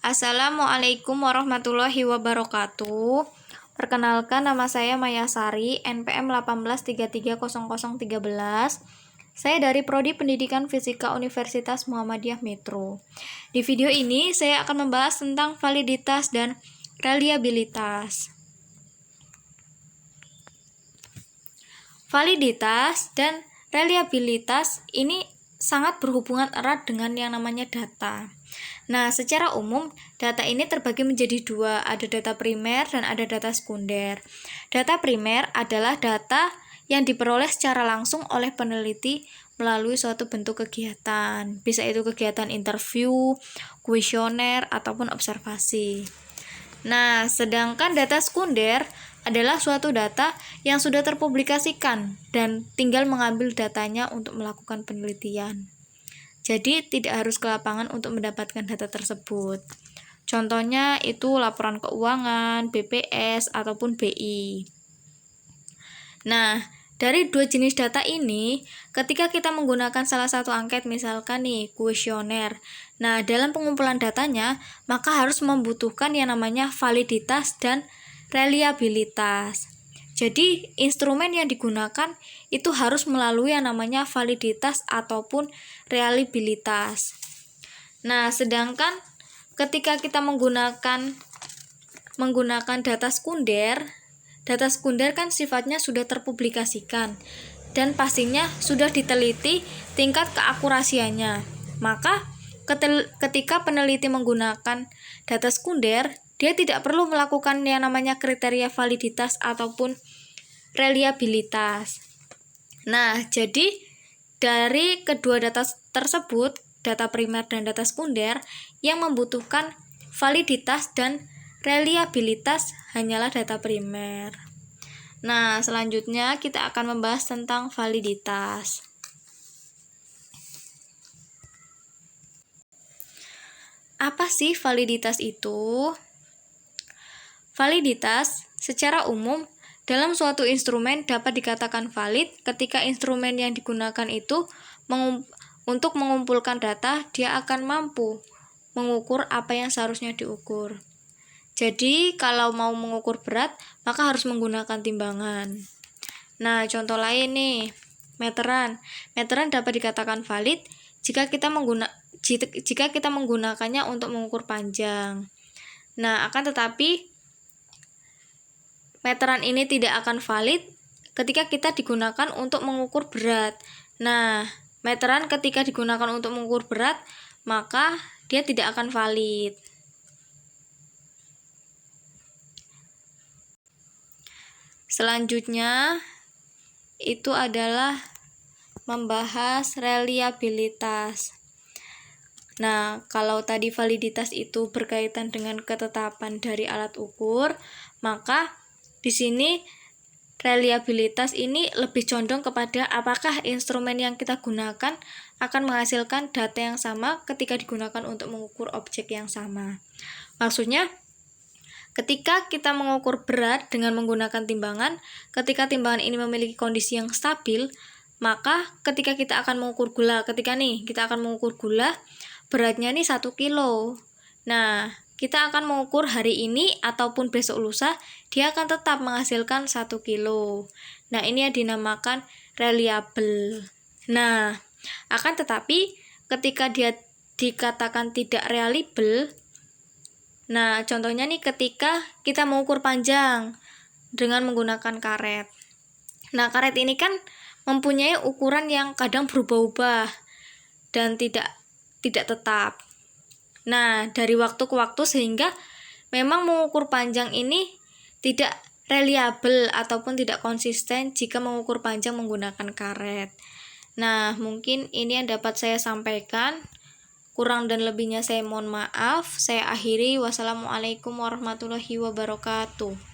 Assalamualaikum warahmatullahi wabarakatuh. Perkenalkan, nama saya Maya Sari, NPM 18330013. Saya dari Prodi Pendidikan Fisika Universitas Muhammadiyah Metro. Di video ini saya akan membahas tentang validitas dan reliabilitas. Validitas dan reliabilitas ini sangat berhubungan erat dengan yang namanya data. Nah, secara umum, data ini terbagi menjadi dua, ada data primer dan ada data sekunder. Data primer adalah data yang diperoleh secara langsung oleh peneliti melalui suatu bentuk kegiatan. Bisa itu kegiatan interview, kuesioner, ataupun observasi. Nah, sedangkan data sekunder adalah suatu data yang sudah terpublikasikan dan tinggal mengambil datanya untuk melakukan penelitian. Jadi, tidak harus ke lapangan untuk mendapatkan data tersebut. Contohnya itu laporan keuangan, BPS, ataupun BI. Nah, dari dua jenis data ini, ketika kita menggunakan salah satu angket, misalkan nih, kuesioner. Nah, dalam pengumpulan datanya, maka harus membutuhkan yang namanya validitas dan reliabilitas. Jadi, instrumen yang digunakan itu harus melalui yang namanya validitas ataupun reliabilitas. Nah, sedangkan ketika kita menggunakan data sekunder kan sifatnya sudah terpublikasikan dan pastinya sudah diteliti tingkat keakurasiannya. Maka ketika peneliti menggunakan data sekunder, dia tidak perlu melakukan yang namanya kriteria validitas ataupun reliabilitas. Nah, jadi dari kedua data tersebut, data primer dan data sekunder, yang membutuhkan validitas dan reliabilitas hanyalah data primer. Nah, selanjutnya kita akan membahas tentang validitas. Apa sih validitas itu? Validitas secara umum dalam suatu instrumen dapat dikatakan valid ketika instrumen yang digunakan itu untuk mengumpulkan data, dia akan mampu mengukur apa yang seharusnya diukur. Jadi, kalau mau mengukur berat, maka harus menggunakan timbangan. Nah, contoh lain nih, meteran. Meteran dapat dikatakan valid jika kita menggunakannya untuk mengukur panjang. Nah, akan tetapi meteran ini tidak akan valid ketika kita digunakan untuk mengukur berat. Nah, meteran ketika digunakan untuk mengukur berat, maka dia tidak akan valid. Selanjutnya, itu adalah membahas reliabilitas. Nah, kalau tadi validitas itu berkaitan dengan ketetapan dari alat ukur, maka di sini reliabilitas ini lebih condong kepada apakah instrumen yang kita gunakan akan menghasilkan data yang sama ketika digunakan untuk mengukur objek yang sama. Maksudnya, ketika kita mengukur berat dengan menggunakan timbangan, ketika timbangan ini memiliki kondisi yang stabil, maka ketika kita akan mengukur gula, beratnya nih 1 kilo. Nah, kita akan mengukur hari ini ataupun besok lusa, dia akan tetap menghasilkan 1 kilo. Nah, ini yang dinamakan reliable. Nah, akan tetapi ketika dia dikatakan tidak reliable, nah, contohnya nih ketika kita mengukur panjang dengan menggunakan karet. Nah, karet ini kan mempunyai ukuran yang kadang berubah-ubah dan tidak tetap. Nah, dari waktu ke waktu sehingga memang mengukur panjang ini tidak reliable ataupun tidak konsisten jika mengukur panjang menggunakan karet. Nah, mungkin ini yang dapat saya sampaikan. Kurang dan lebihnya saya mohon maaf. Saya akhiri. Wassalamualaikum warahmatullahi wabarakatuh.